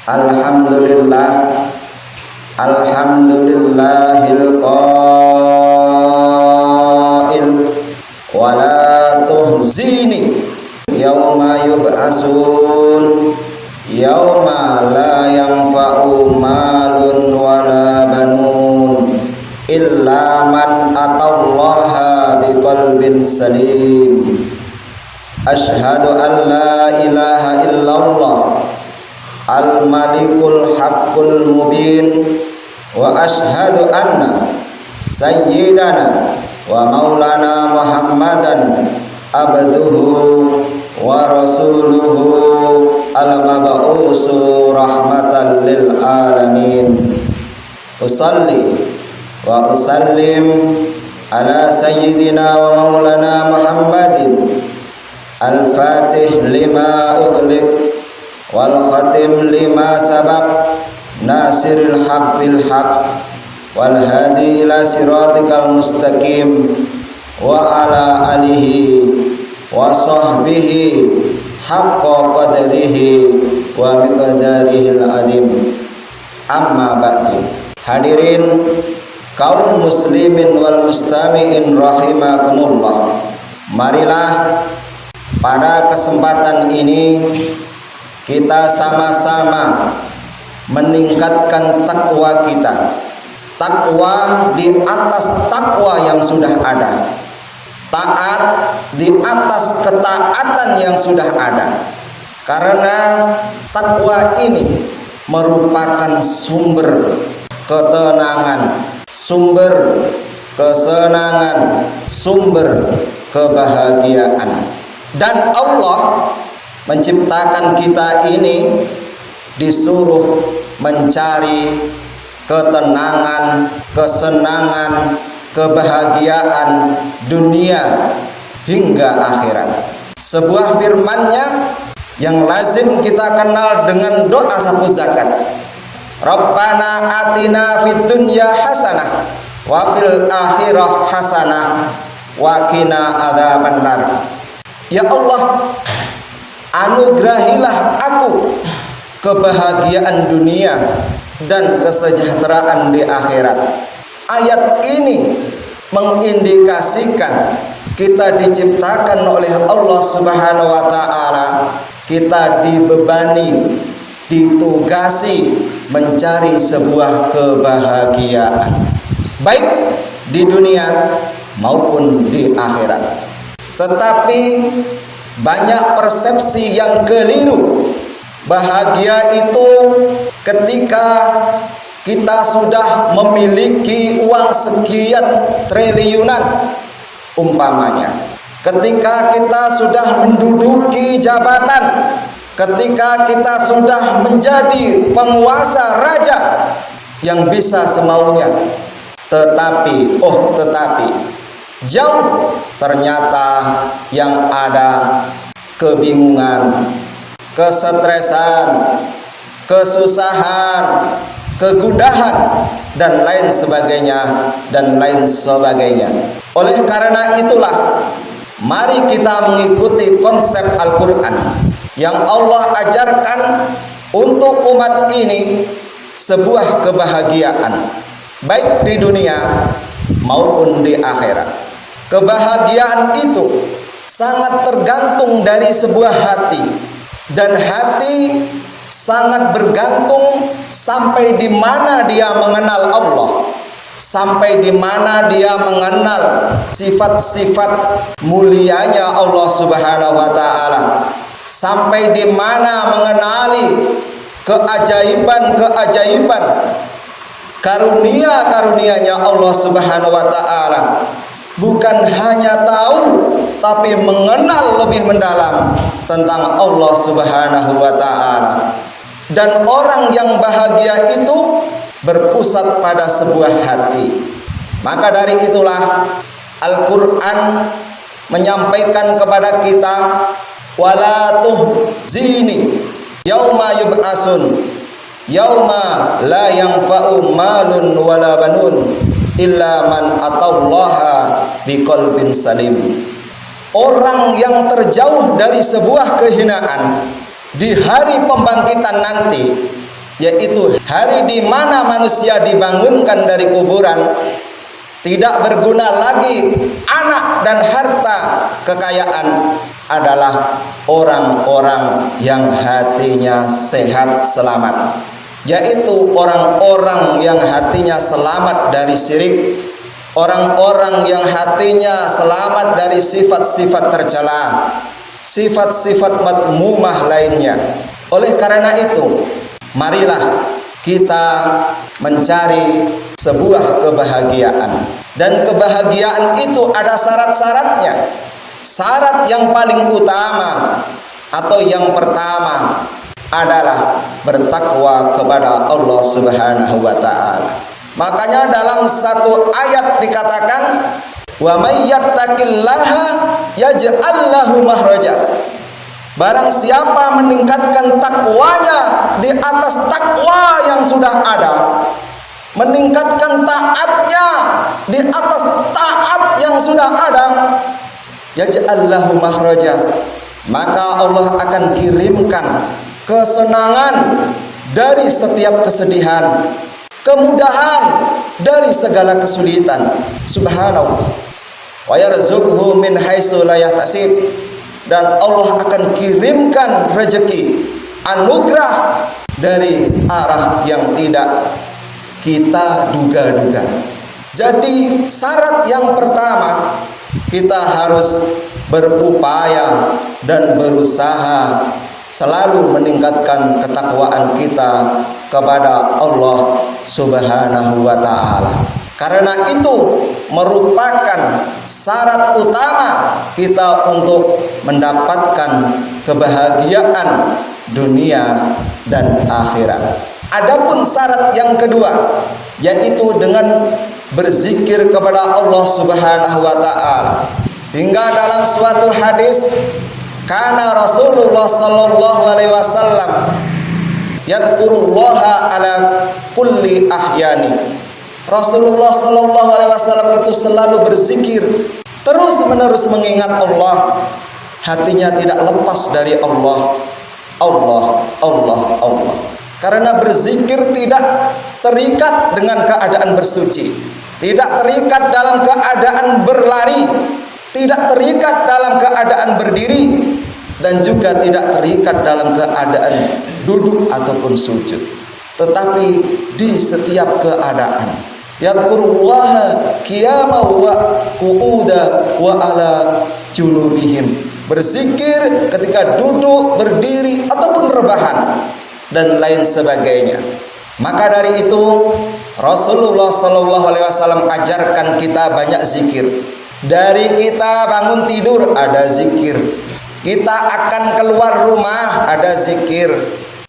Alhamdulillah, alhamdulillahil qail wala tuhzini yauma yub'asun yauma la yanfa'u malun wala banun illa man atallaha biqalbin salim. Asyhadu an la ilaha illallah al-malikul haqqul mubin wa asyhadu anna sayyidana wa maulana Muhammadan abduhu wa rasuluhu al-mab'usu rahmatan lil alamin. Usalli wa usallim ala sayyidina wa maulana Muhammadin al-fatih lima ughliq wal khatim lima sabaq nasiril haq bil haq wal hadi ila siratikal mustaqim wa ala alihi wa sahbihi haqqa qadrihi wa miqdarihil azim. Amma ba'du. Hadirin kaum muslimin wal mustami'in rahimakumullah, marilah pada kesempatan ini kita sama-sama meningkatkan takwa kita. Takwa di atas takwa yang sudah ada, taat di atas ketaatan yang sudah ada. Karena takwa ini merupakan sumber ketenangan, sumber kesenangan, sumber kebahagiaan. Dan Allah menciptakan kita ini disuruh mencari ketenangan, kesenangan, kebahagiaan dunia hingga akhirat. Sebuah firman-Nya yang lazim kita kenal dengan doa sapu zakat. Rabbana atina fid dunya hasanah wa fil akhirah hasanah wa qina adzabannar. Ya Allah, anugerahilah aku kebahagiaan dunia dan kesejahteraan di akhirat. Ayat ini mengindikasikan kita diciptakan oleh Allah Subhanahu wa taala, kita dibebani, ditugasi mencari sebuah kebahagiaan baik di dunia maupun di akhirat. Tetapi banyak persepsi yang keliru. Bahagia itu ketika kita sudah memiliki uang sekian triliunan, umpamanya. Ketika kita sudah menduduki jabatan, ketika kita sudah menjadi penguasa raja yang bisa semaunya. Tetapi jauh ternyata yang ada kebingungan, kesetresan, kesusahan, kegundahan dan lain sebagainya. Oleh karena itulah mari kita mengikuti konsep Al-Qur'an yang Allah ajarkan untuk umat ini sebuah kebahagiaan baik di dunia maupun di akhirat. Kebahagiaan itu sangat tergantung dari sebuah hati, dan hati sangat bergantung sampai di mana dia mengenal Allah, sampai di mana dia mengenal sifat-sifat mulianya Allah Subhanahu wa taala, sampai di mana mengenali keajaiban-keajaiban karunia-karunianya Allah Subhanahu wa taala. Bukan hanya tahu, tapi mengenal lebih mendalam tentang Allah Subhanahu wa taala. Dan orang yang bahagia itu berpusat pada sebuah hati. Maka dari itulah Al-Qur'an menyampaikan kepada kita, wala tuhzini yauma yub'asun yauma la yanfa'u malun wala banun illa man atallaha biqalbin salim. Orang yang terjauh dari sebuah kehinaan di hari pembangkitan nanti yaitu hari di mana manusia dibangunkan dari kuburan. Tidak berguna lagi anak dan harta kekayaan, adalah orang-orang yang hatinya sehat selamat, yaitu orang-orang yang hatinya selamat dari syirik, orang-orang yang hatinya selamat dari sifat-sifat tercela, sifat-sifat madmumah lainnya. Oleh karena itu, marilah kita mencari sebuah kebahagiaan, dan kebahagiaan itu ada syarat-syaratnya. Syarat yang paling utama atau yang pertama adalah bertakwa kepada Allah Subhanahu wa taala. Makanya dalam satu ayat dikatakan, wa may yattaqillaha yaj'al lahu makhraja. Barang siapa meningkatkan takwanya di atas takwa yang sudah ada, meningkatkan taatnya di atas taat yang sudah ada, yaj'al lahu makhraja, maka Allah akan kirimkan kesenangan dari setiap kesedihan, kemudahan dari segala kesulitan. Subhanallah. Wa yarzuqhu min haitsu la yahtasib, dan Allah akan kirimkan rezeki, anugerah dari arah yang tidak kita duga-duga. Jadi syarat yang pertama, kita harus berupaya dan berusaha selalu meningkatkan ketakwaan kita kepada Allah Subhanahu wa taala. Karena itu merupakan syarat utama kita untuk mendapatkan kebahagiaan dunia dan akhirat. Adapun syarat yang kedua, yaitu dengan berzikir kepada Allah Subhanahu wa taala. Hingga dalam suatu hadis, kana Rasulullah sallallahu alaihi wasallam yadhkurullaha ala kulli ahyani. Rasulullah sallallahu alaihi wasallam itu selalu berzikir, terus-menerus mengingat Allah. Hatinya tidak lepas dari Allah. Allah, Allah, Allah. Karena berzikir tidak terikat dengan keadaan bersuci, tidak terikat dalam keadaan berlari, tidak terikat dalam keadaan berdiri, dan juga tidak terikat dalam keadaan duduk ataupun sujud. Tetapi di setiap keadaan, yadhkurullaha qiyaman wa qu'uda wa ala junubihim, berzikir ketika duduk, berdiri ataupun rebahan dan lain sebagainya. Maka dari itu Rasulullah sallallahu alaihi wasallam ajarkan kita banyak zikir. Dari kita bangun tidur ada zikir, kita akan keluar rumah ada zikir,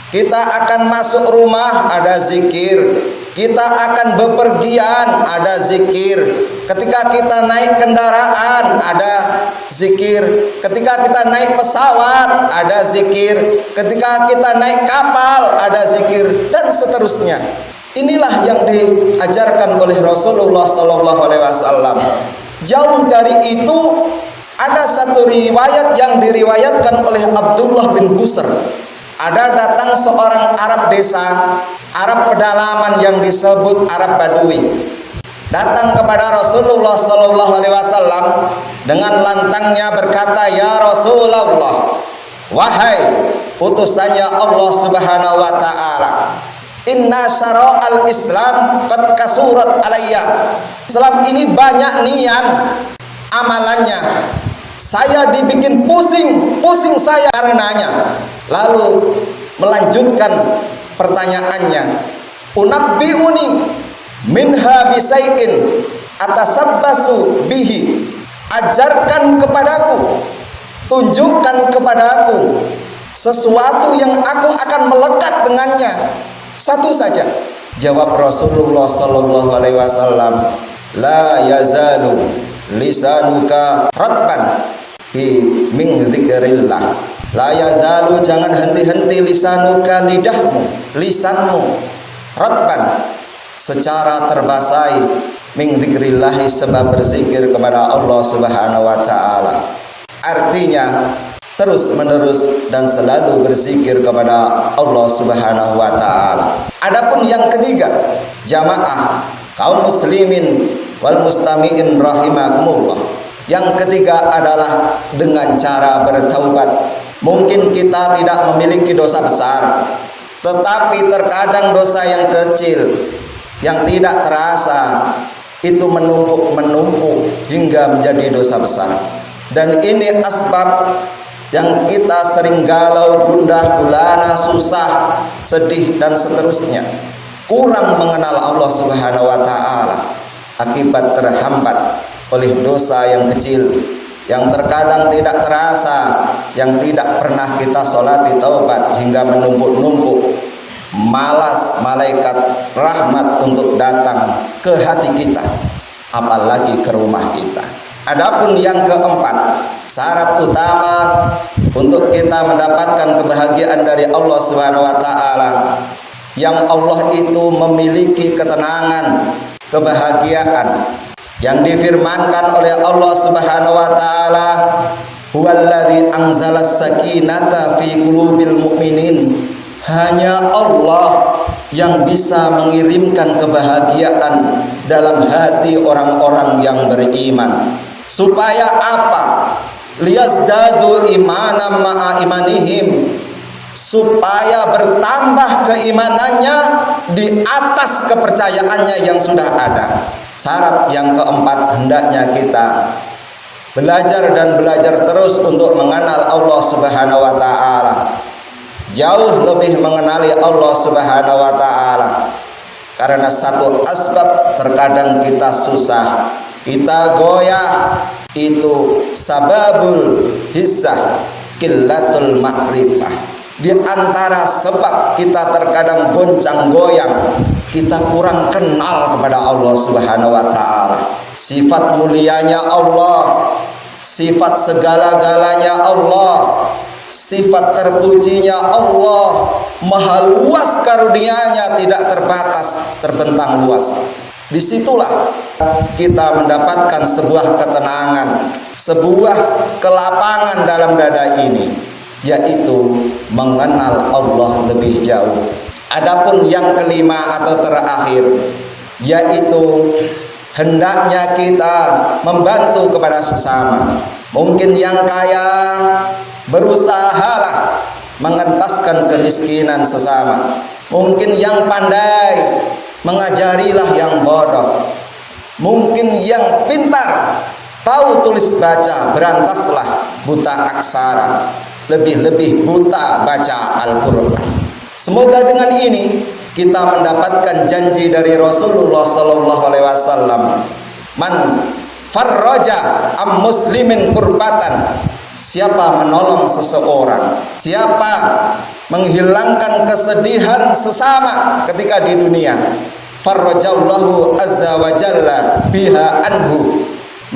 kita akan masuk rumah ada zikir, kita akan bepergian ada zikir, ketika kita naik kendaraan ada zikir, ketika kita naik pesawat ada zikir, ketika kita naik kapal ada zikir, dan seterusnya. Inilah yang diajarkan oleh Rasulullah sallallahu alaihi wasallam. Jauh dari itu, ada satu riwayat yang diriwayatkan oleh Abdullah bin Busr. Ada datang seorang Arab desa, Arab pedalaman yang disebut Arab Badui, datang kepada Rasulullah sallallahu alaihi wasallam dengan lantangnya berkata, "Ya Rasulullah, wahai utusannya Allah Subhanahu wa taala, inna syara'al Islam qad kasurat alayya." Islam ini banyak niat amalannya, saya dibikin pusing saya karenanya. Lalu melanjutkan pertanyaannya, unabbi'uni minha bisai'in atasabbasu bihi, ajarkan kepadaku, tunjukkan kepadaku sesuatu yang aku akan melekat dengannya, satu saja. Jawab Rasulullah sallallahu alaihi wasallam, la yazalu lisanuka ratban bi min dzikrillah. La yazalu, jangan henti-henti, lisanuka, lidahmu, lisanmu, ratban, secara terbasahi, min dzikrillah, sebab berzikir kepada Allah Subhanahu wa taala. Artinya terus menerus dan selalu berzikir kepada Allah Subhanahu wa taala. Adapun yang ketiga, jamaah kaum muslimin wal mustami'in rahimakumullah. Yang ketiga adalah dengan cara bertaubat. Mungkin kita tidak memiliki dosa besar, tetapi terkadang dosa yang kecil yang tidak terasa itu menumpuk hingga menjadi dosa besar. Dan ini asbab yang kita sering galau, gundah gulana, susah, sedih dan seterusnya. Kurang mengenal Allah Subhanahu wa taala akibat terhambat oleh dosa yang kecil yang terkadang tidak terasa, yang tidak pernah kita solati taubat hingga menumpuk-numpuk. Malas malaikat rahmat untuk datang ke hati kita, apalagi ke rumah kita. Adapun yang keempat, syarat utama untuk kita mendapatkan kebahagiaan dari Allah Subhanahu wa taala, yang Allah itu memiliki ketenangan, kebahagiaan yang difirmankan oleh Allah Subhanahu wa taala, huwallazi anzalas sakinata fi qulubil mu'minin. Hanya Allah yang bisa mengirimkan kebahagiaan dalam hati orang-orang yang beriman. Supaya apa? Liyazdadu imanan ma'a imanihim, supaya bertambah keimanannya di atas kepercayaannya yang sudah ada. Syarat yang keempat, hendaknya kita belajar dan belajar terus untuk mengenal Allah Subhanahu wa taala. Jauh lebih mengenali Allah Subhanahu wa taala. Karena satu asbab terkadang kita susah, kita goyah, itu sababul hissah qillatul ma'rifah. Di antara sebab kita terkadang goncang goyang, kita kurang kenal kepada Allah Subhanahu wa taala. Sifat mulianya Allah, sifat segala-galanya Allah, sifat terpujinya Allah, maha luas karunia-Nya, tidak terbatas, terbentang luas. Disitulah kita mendapatkan sebuah ketenangan, sebuah kelapangan dalam dada ini, yaitu mengenal Allah lebih jauh. Adapun yang kelima atau terakhir, yaitu hendaknya kita membantu kepada sesama. Mungkin yang kaya berusahalah mengentaskan kemiskinan sesama. Mungkin yang pandai mengajarilah yang bodoh. Mungkin yang pintar tahu tulis baca, berantaslah buta aksara. Lebih-lebih buta baca Al-Quran. Semoga dengan ini kita mendapatkan janji dari Rasulullah SAW. Man farraja am muslimin kurbatan, siapa menolong seseorang, siapa menghilangkan kesedihan sesama ketika di dunia, farrajallahu azza wa jalla biha anhu,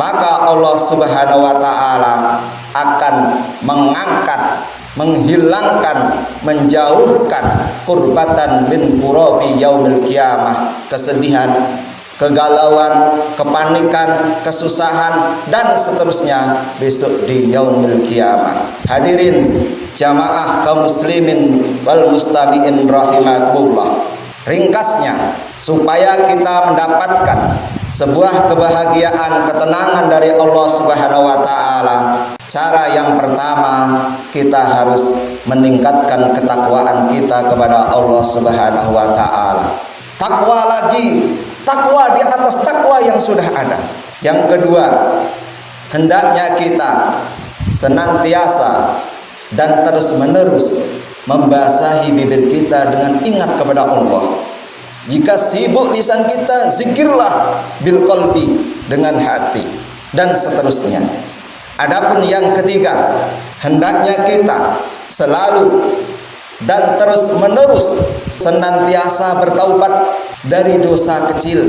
maka Allah Subhanahu wa taala akan mengangkat, menghilangkan, menjauhkan kurbatan min kurabi yaumil qiyamah, kesedihan, kegalauan, kepanikan, kesusahan dan seterusnya besok di yaumil qiyamah. Hadirin jamaah kaum muslimin wal mustami'in rahimakumullah. Ringkasnya, supaya kita mendapatkan sebuah kebahagiaan, ketenangan dari Allah Subhanahu wa taala, cara yang pertama kita harus meningkatkan ketakwaan kita kepada Allah Subhanahu wa taala. Takwa lagi, takwa di atas takwa yang sudah ada. Yang kedua, hendaknya kita senantiasa dan terus-menerus membasahi bibir kita dengan ingat kepada Allah. Jika sibuk lisan kita, zikirlah bil qalbi, dengan hati, dan seterusnya. Adapun yang ketiga, hendaknya kita selalu dan terus-menerus senantiasa bertaubat dari dosa kecil,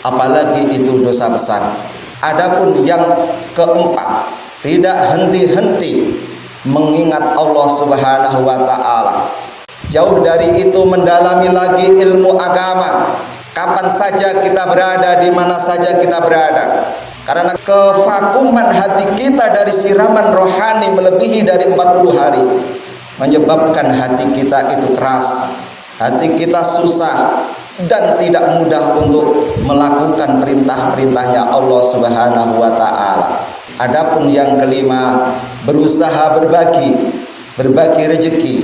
apalagi itu dosa besar. Adapun yang keempat, tidak henti-henti mengingat Allah Subhanahu wa taala. Jauh dari itu mendalami lagi ilmu agama. Kapan saja kita berada, di mana saja kita berada. Karena kevakuman hati kita dari siraman rohani melebihi dari 40 hari menyebabkan hati kita itu keras, hati kita susah dan tidak mudah untuk melakukan perintah-perintahnya Allah Subhanahu wa taala. Adapun yang kelima, berusaha berbagi rezeki,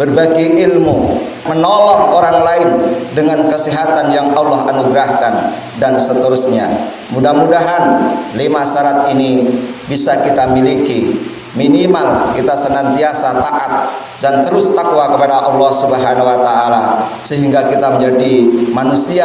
berbagi ilmu, menolong orang lain dengan kesehatan yang Allah anugerahkan dan seterusnya. Mudah-mudahan 5 syarat ini bisa kita miliki. Minimal kita senantiasa taat dan terus takwa kepada Allah Subhanahu wa taala, sehingga kita menjadi manusia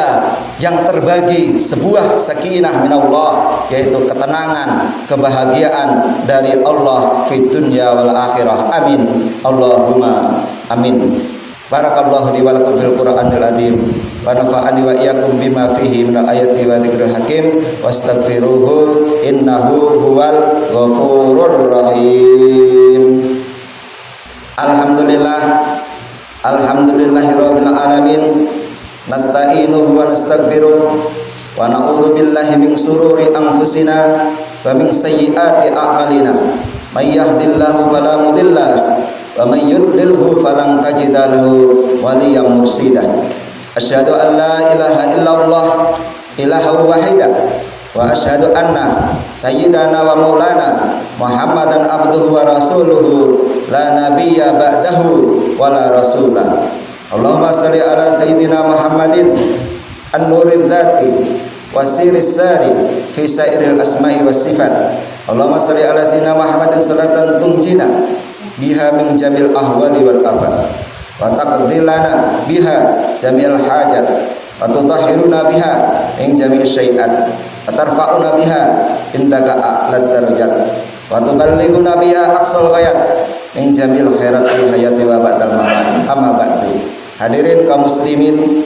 yang terbagi sebuah sakinah minallah, yaitu ketenangan, kebahagiaan dari Allah fid dunya wal akhirah. Amin. Allahumma amin. Barakallahu li wa lakum fil Qur'anil azim wa nafa'ani wa iyyakum bima fihi minal ayati wa dzikril hakim wastaghfiruhu innahu huwal ghafurur rahim. Alhamdulillahirabbil alamin, nasta'inuhu wa nastaghfiruh wa na'udzu billahi min sururi anfusina wa min sayyiati a'malina. May yahdihillahu fala mudilla lahu wa may yudlilhu falan tajida lahu waliyyan mursyida. Asyhadu an la ilaha illallah ilaha wahida wa asyhadu anna sayyidana wa maulana Muhammadan abduhu wa rasuluhu la nabiyya ba'dahu wa la rasulah. Allahumma salli ala sayyidina Muhammadin an-nuril dzati wasiris sari fi sairil asma'i was sifat. Allahumma salli ala sayyidina Muhammadin salatan tunjina biha min jamil ahwali wal afat wa taqdilana biha jamil hajat wa tutahhiruna biha min jamil syai'at wa tarfa'una biha indaka a'lat darajat wa tuballighuna biha aqsal ghayat min jamil khairatil hayati wa ba'dal mamat. Amma ba'du. Hadirin kaum muslimin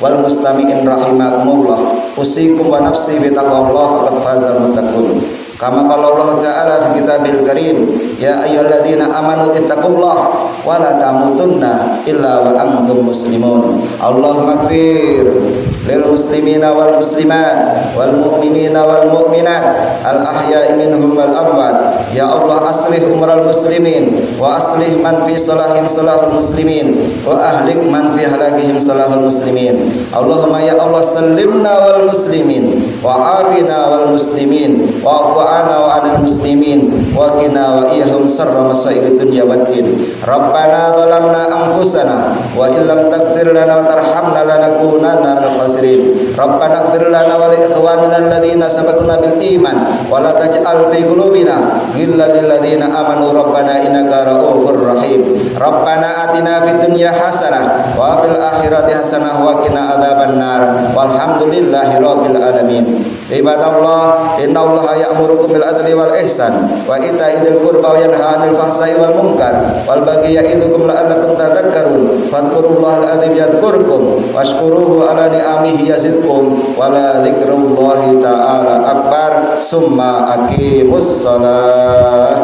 wal mustami'in rahimakumullah, usikum wa nafsi bi taqwallah faqad fazal muttaqun. Kama qala Allah Ta'ala fi kitabil karim, ya ayyuhalladzina amanu ittaqullah wa la tamutunna illa wa antum muslimun. Allahumma ighfir lil muslimina wal muslimat wal mu'minina wal mu'minat al ahya'i minhum wal amwat. Ya Allah, aslih umral muslimin wa aslih man fi salahim salahul muslimin wa ahlik man fi halakihim salahul muslimin. Allahumma ya Allah, sallimna wal muslimin wa afina wal muslimin wa afu ana wa anil muslimin wa qina wa iyahum sarra masail dunya waddin. Rabbana zalamna anfusana wa illam taghfir lana wa tarhamna lanakunanna minal khasirin. Rabbana ighfir lana wa li ikhwanina alladhina sabaquna bil iman wa la taj'al fi qulubina ghillan lil ladzina amanu rabbana innaka ra'ufur rahim. Rabbana atina fid dunya hasanah wa fil akhirati hasanah wa qina adzabannar. Walhamdulillahi rabbil alamin. Ibadallah, innallaha ya'murukum bil adli wal ihsan wa ita'i dzil qurba wa yanha 'anil fahsai wal munkar wal baghi ya'idukum la'allakum tadhakkarun. Fadhkurullahal adzim yadhkurkum washkuruhu 'ala ni'amihi yazidkum wa la dzikrullahi ta'ala akbar. Summa aqimus shalah.